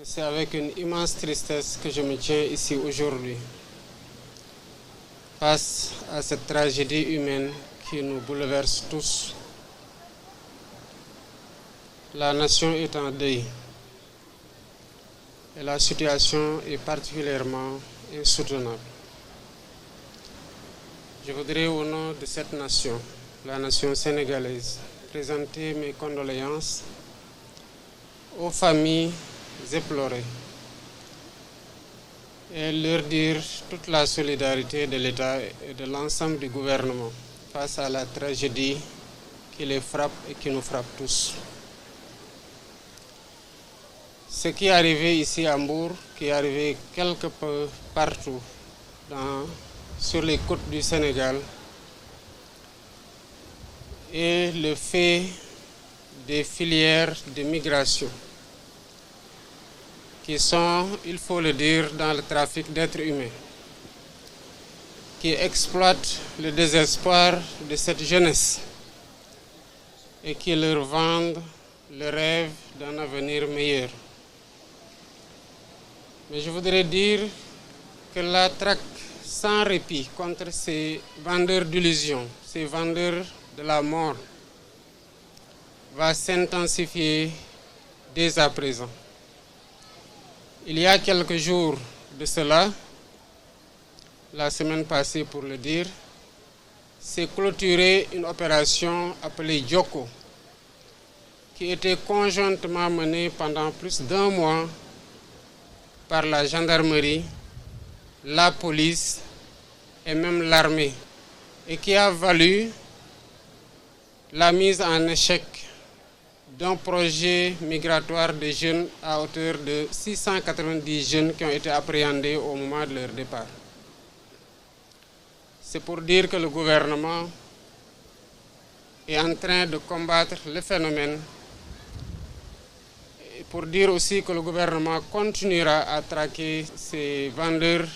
C'est avec une immense tristesse que je me tiens ici aujourd'hui face à cette tragédie humaine qui nous bouleverse tous. La nation est en deuil et la situation est particulièrement insoutenable. Je voudrais au nom de cette nation, la nation sénégalaise, présenter mes condoléances aux familles éplorées et leur dire toute la solidarité de l'État et de l'ensemble du gouvernement face à la tragédie qui les frappe et qui nous frappe tous. Ce qui est arrivé ici à Mbour, qui est arrivé quelque peu partout sur les côtes du Sénégal, est le fait des filières de migration qui sont, il faut le dire, dans le trafic d'êtres humains, qui exploitent le désespoir de cette jeunesse et qui leur vendent le rêve d'un avenir meilleur. Mais je voudrais dire que la traque sans répit contre ces vendeurs d'illusions, ces vendeurs de la mort, va s'intensifier dès à présent. Il y a quelques jours de cela, la semaine passée pour le dire, s'est clôturée une opération appelée Djoko, qui était conjointement menée pendant plus d'1 mois par la gendarmerie, la police et même l'armée, et qui a valu la mise en échec d'un projet migratoire de jeunes à hauteur de 690 jeunes qui ont été appréhendés au moment de leur départ. C'est pour dire que le gouvernement est en train de combattre le phénomène, et pour dire aussi que le gouvernement continuera à traquer ces vendeurs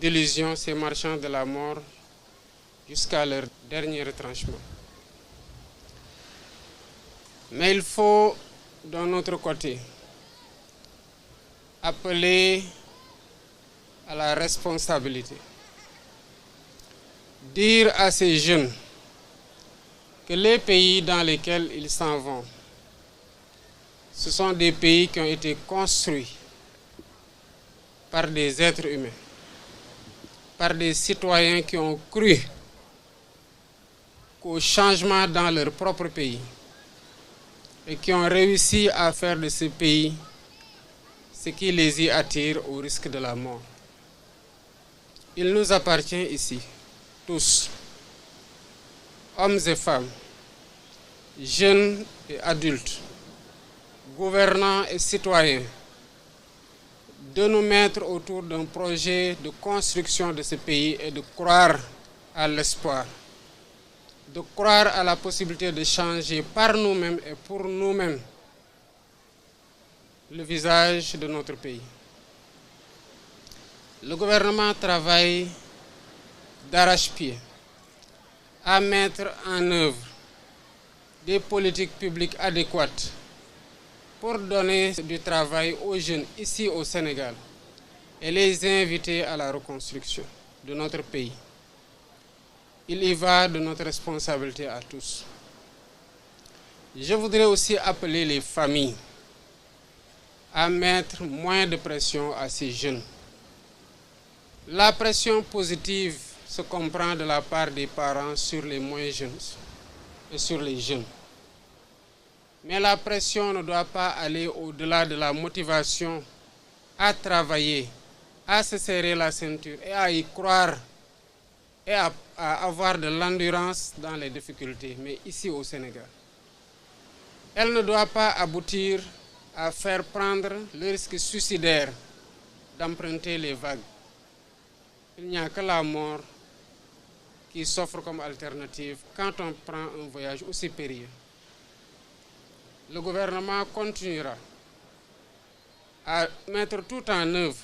d'illusions, ces marchands de la mort, jusqu'à leur dernier retranchement. Mais il faut, d'un autre côté, appeler à la responsabilité. Dire à ces jeunes que les pays dans lesquels ils s'en vont, ce sont des pays qui ont été construits par des êtres humains, par des citoyens qui ont cru qu'au changement dans leur propre pays, et qui ont réussi à faire de ce pays ce qui les y attire au risque de la mort. Il nous appartient ici, tous, hommes et femmes, jeunes et adultes, gouvernants et citoyens, de nous mettre autour d'un projet de construction de ce pays et de croire à l'espoir, de croire à la possibilité de changer par nous-mêmes et pour nous-mêmes le visage de notre pays. Le gouvernement travaille d'arrache-pied à mettre en œuvre des politiques publiques adéquates pour donner du travail aux jeunes ici au Sénégal et les inviter à la reconstruction de notre pays. Il y va de notre responsabilité à tous. Je voudrais aussi appeler les familles à mettre moins de pression à ces jeunes. La pression positive se comprend de la part des parents sur les moins jeunes et sur les jeunes. Mais la pression ne doit pas aller au-delà de la motivation à travailler, à se serrer la ceinture et à y croire et à avoir de l'endurance dans les difficultés, mais ici au Sénégal. Elle ne doit pas aboutir à faire prendre le risque suicidaire d'emprunter les vagues. Il n'y a que la mort qui s'offre comme alternative quand on prend un voyage aussi périlleux. Le gouvernement continuera à mettre tout en œuvre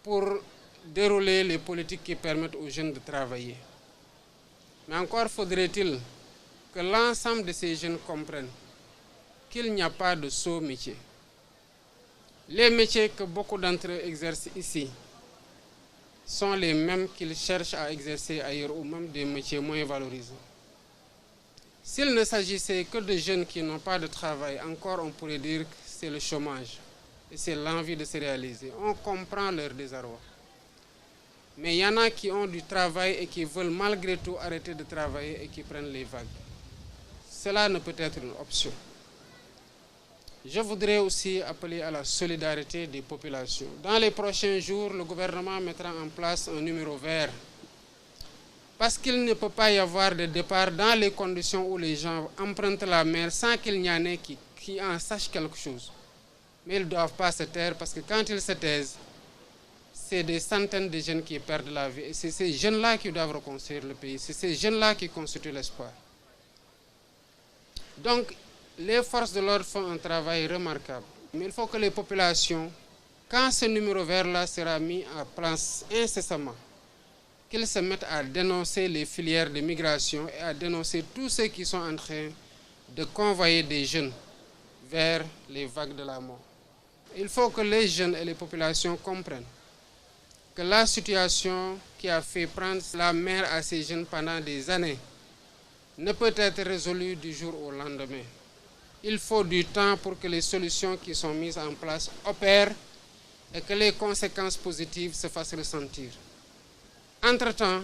pour dérouler les politiques qui permettent aux jeunes de travailler. Mais encore faudrait-il que l'ensemble de ces jeunes comprennent qu'il n'y a pas de sot métier. Les métiers que beaucoup d'entre eux exercent ici sont les mêmes qu'ils cherchent à exercer ailleurs ou même des métiers moins valorisés. S'il ne s'agissait que de jeunes qui n'ont pas de travail, encore on pourrait dire que c'est le chômage et c'est l'envie de se réaliser. On comprend leur désarroi. Mais il y en a qui ont du travail et qui veulent malgré tout arrêter de travailler et qui prennent les vagues. Cela ne peut être une option. Je voudrais aussi appeler à la solidarité des populations. Dans les prochains jours, le gouvernement mettra en place un numéro vert. Parce qu'il ne peut pas y avoir de départ dans les conditions où les gens empruntent la mer sans qu'il n'y en ait qui en sachent quelque chose. Mais ils ne doivent pas se taire parce que quand ils se taisent, c'est des centaines de jeunes qui perdent la vie. Et c'est ces jeunes-là qui doivent reconstruire le pays. C'est ces jeunes-là qui constituent l'espoir. Donc, les forces de l'ordre font un travail remarquable. Mais il faut que les populations, quand ce numéro vert-là sera mis en place incessamment, qu'ils se mettent à dénoncer les filières de migration et à dénoncer tous ceux qui sont en train de convoyer des jeunes vers les vagues de la mort. Il faut que les jeunes et les populations comprennent que la situation qui a fait prendre la mer à ces jeunes pendant des années ne peut être résolue du jour au lendemain. Il faut du temps pour que les solutions qui sont mises en place opèrent et que les conséquences positives se fassent ressentir. Entre-temps,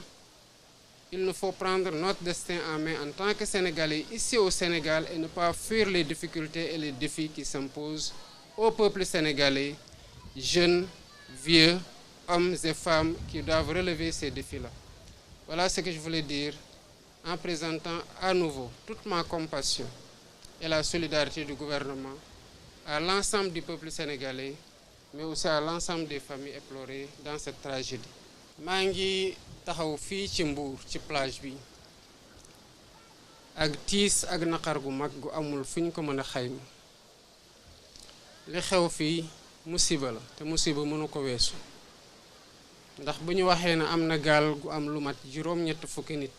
il nous faut prendre notre destin en main en tant que Sénégalais ici au Sénégal et ne pas fuir les difficultés et les défis qui s'imposent au peuple sénégalais, jeunes, vieux, hommes et femmes qui doivent relever ces défis-là. Voilà ce que je voulais dire en présentant à nouveau toute ma compassion et la solidarité du gouvernement à l'ensemble du peuple sénégalais, mais aussi à l'ensemble des familles éplorées dans cette tragédie. maa ngi taxaw fii ci Mbour ci plage bi ak tiis ak naqar gu mag gu amul fu ñu ko mën a xayma li xew fii musiba la te musiba mënu ko weesu ndax bu ñu waxee ne am na gaal gu am lu mat juróom-ñett fukki nit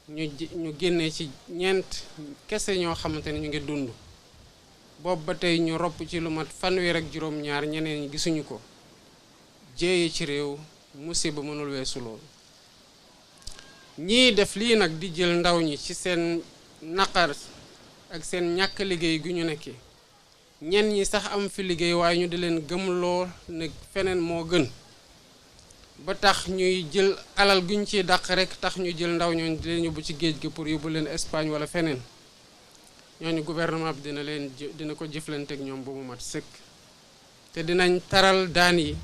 ñu génnee ci ñeent kese ñoo xamante ne ñu ngi dund boobu ba tey ñu ropp ci lu mat fanweer ak juróom-ñaar ñeneen ñi gisuñu ko jéeye ci réew musiba mënul weesu loolu ñii def lii nag di jël ndaw ñi ci seen naqar ak seen ñàkk liggéey gu ñu nekkee ñenn ñi sax am fi liggéey waaye ñu di leen gëmloo ne feneen moo gën ba tax ñuy jël alal guñ ciy dàq rek tax ñu jël ndaw ñooñu di leen yóbbu ci géej gi pour yóbbu leen Espagne wala feneen ñooñu gouvernement bi dina ko jëflante ak ñoom ba mu mat sëkk te dinañ taral daan yi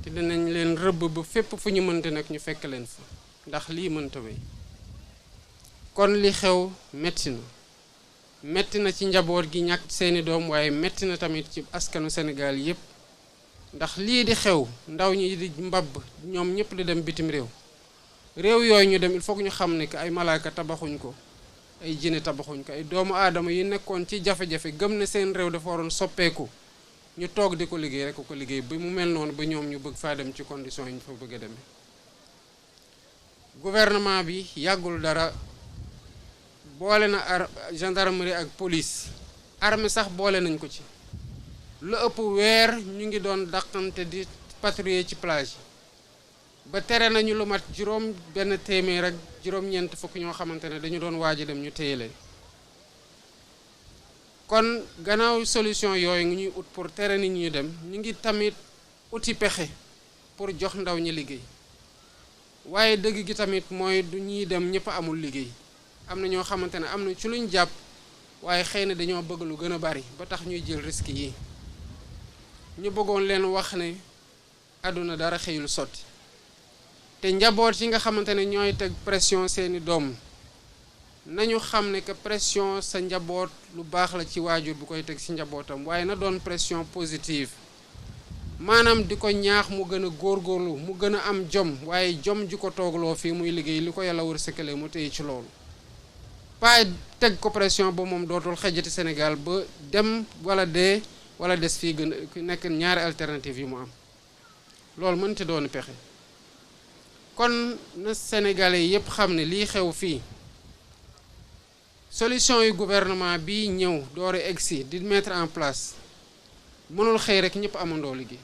te dinañ leen rëbb ba fépp fu ñu mënte nag ñu fekk leen fa ndax lii mënta wéy kon li xew metti na ci njaboot gi ñàkk seeni doom waaye metti na tamit ci askanu Sénégal yépp ndax lii di xew ndaw ñi di mbabb ñoom ñëpp di dem bitim réew yooyu ñu dem il faut que ñu xam ne que ay malaaka tabaxuñ ko ay jinne tabaxuñ ko ay doomu aadama yi nekkoon ci jafe-jafe gëm ne seen réew dafa waroon soppeeku ñu toog di ko liggéey rek ko liggéey ba mu mel noonu ba ñoom ñu bëgg faa dem ci condition yi ñu fa bëgg a demee gouvernement bi yàggul dara boole na gendarmerie ak police armée sax boole nañ ko ci lu ëpp weer ñu ngi doon dàqante di patrouiller ci plage yi ba tere nañu lu mat juróom benn téeméer ak juróom-ñeent fukk ñoo xamante ne dañu doon waaj a dem ñu téye leen kon gannaaw solution yooyu ngi ñuy ut pour tere nit ñi dem ñu ngi tamit uti pexe pour jox ndaw ñi liggéey waaye dëgg gi tamit mooy du ñuy dem ñëpp amul liggéey am na ñoo xamante ne am na ci luñ jàpp waaye xëy na dañoo bëgg lu gën a bari ba tax ñuy jël risque yi ñu bëggoon leen wax ne àdduna dara xëyul sotti te njaboot yi nga xamante ne ñooy teg pression seeni doom nañu xam ne que pression sa njaboot lu baax la ci waajur bu koy teg ci njabootam waaye na doon pression positive maanaam di ko ñaax mu gën a góorgóorlu mu gën a am jom waaye jom ji ko toogloo fii muy liggéey li ko yàlla wërsëgale mu téye ci loolu pas teg ko pression ba moom dootul xejjati Sénégal ba dem wala dee wala des fii gën a nekk ñaari alternative yi mu am loolu mënta doon pexe kon na Sénégalais yépp xam ne lii xew fii solution yu gouvernement bi ñëw doore egsi di mettre en place mënul xëy rek ñëpp amandoo liggéey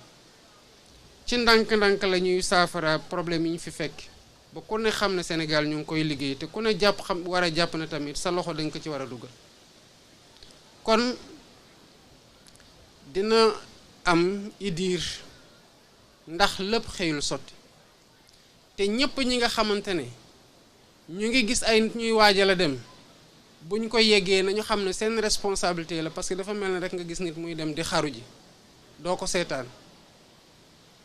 ci ndànk-ndànk la ñuy saafara problème yi ñu fi fekk ba ku ne xam ne Sénégal ñu ngi koy liggéey te ku ne jàpp xam war a jàpp ne tamit sa loxo dañ ko ci war a dugal kon dina am idiir ndax lépp xëyul sotti te ñëpp ñi nga xamante ne ñu ngi gis ay nit ñuy waajal a dem buñ ko yeggee nañu xam ne seen responsabilité la parce que dafa mel ne rek nga gis nit muy dem di xaru ji doo ko seetaan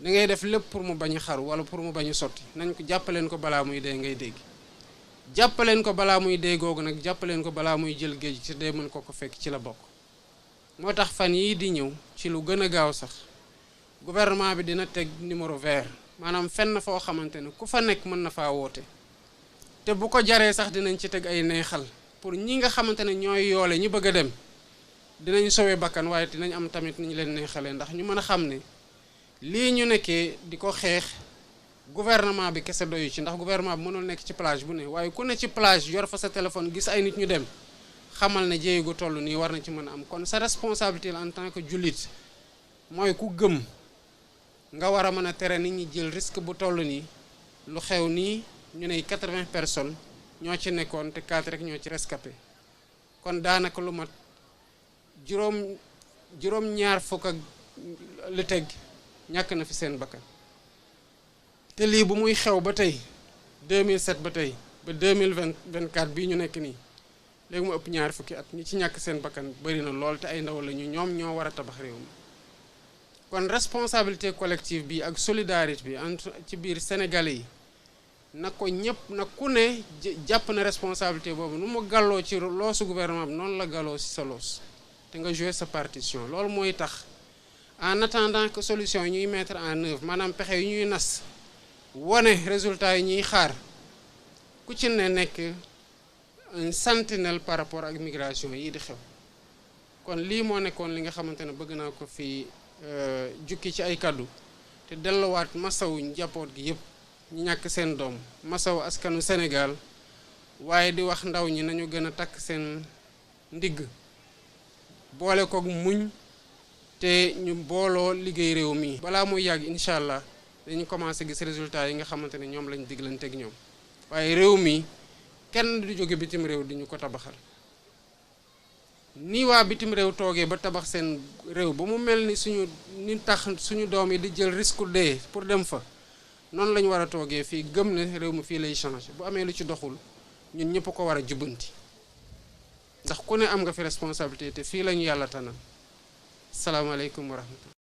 da ngay def lépp pour mu bañ a xaru wala pour mu bañ a sotti nañ ko jàppaleen ko balaa muy dee ngay dégg jàppaleen ko balaa muy dee googu nag jàppaleen ko balaa muy jël géej ci dee mën ko fekk ci la bokk moo tax fan yii di ñëw ci lu gën a gaaw sax gouvernement bi dina teg numéro vert maanaam fenn foo xamante ne ku fa nekk mën na faa woote te bu ko jaree sax dinañ ci teg ay neexal pour ñi nga xamante ne ñooy yoole ñi bëgg a dem dinañ sowee bakkan waaye dinañ am tamit ni ñu leen neexalee ndax ñu mën a xam ne lii ñu nekkee di ko xeex gouvernement bi kese doyu ci ndax gouvernement bi mënul nekk ci plage bu ne waaye ku ne ci plage yor fa sa téléphone gis ay nit ñu dem xamal ne jéey gu toll nii war na ci mën a am kon sa responsabilité en tant que jullit mooy ku gëm nga war a mën a tere nit ñi jël risque bu toll nii lu xew nii ñu ne 80 personnes ñoo ci nekkoon te 4 rek ñoo ci rescapé kon daanaka lu mat juróom-ñaar fukk ak lu teg ñàkk na fi seen bakkan te lii bu muy xew ba tey 2007 ba tey ba 2024 bii ñu nekk nii léegi mu ëpp ñaar fukki at ñi ci ñàkk seen bakkan bari na lool te ay ndaw la ñu ñoom ñoo war a tabax réew mi kon responsabilité collective bi ak solidarité bi entre ci biir sénégalais yi na ko ñëpp na ku ne jàpp na responsabilité boobu nu mu gàlloo ci loosu gouvernement bi noonu la gàlloo ci sa loos te nga jouer sa partition loolu mooy tax en attendant que solution yi ñuy mettre en œuvre maanaam pexe yi ñuy nas wane résultat yi ñuy xaar ku ci ne nekk un sentinelle par rapport ak migration yi di xew kon lii moo nekkoon li nga xamante ne bëgg naa ko fi jukki ci ay kaddu te delluwaat masawu njaboot gi yëpp ñu ñàkk seen doom masawu askanu Sénégal waaye di wax ndaw ñi nañu gën a takk seen ndigg boole koog muñ te ñu booloo liggéey réew mi balaa muy yàgg incha allah dañu commencé gis résultat yi nga xamante ne ñoom lañ diglanteeg ñoom waaye réew mi kenn du jóge bitim réew di ñu ko tabaxal ni waa bitim réew toogee ba tabax seen réew ba mu mel ni suñu doom yi di jël risque dee pour dem fa noonu la ñu war a toogee fii gëm ne réew mi fii lay changer bu amee lu ci doxul ñun ñëpp ko war a jubbanti ndax ku ne am nga fi responsabilité te fii la ñu yàlla tanal salaamaaleykum wa rahmatullah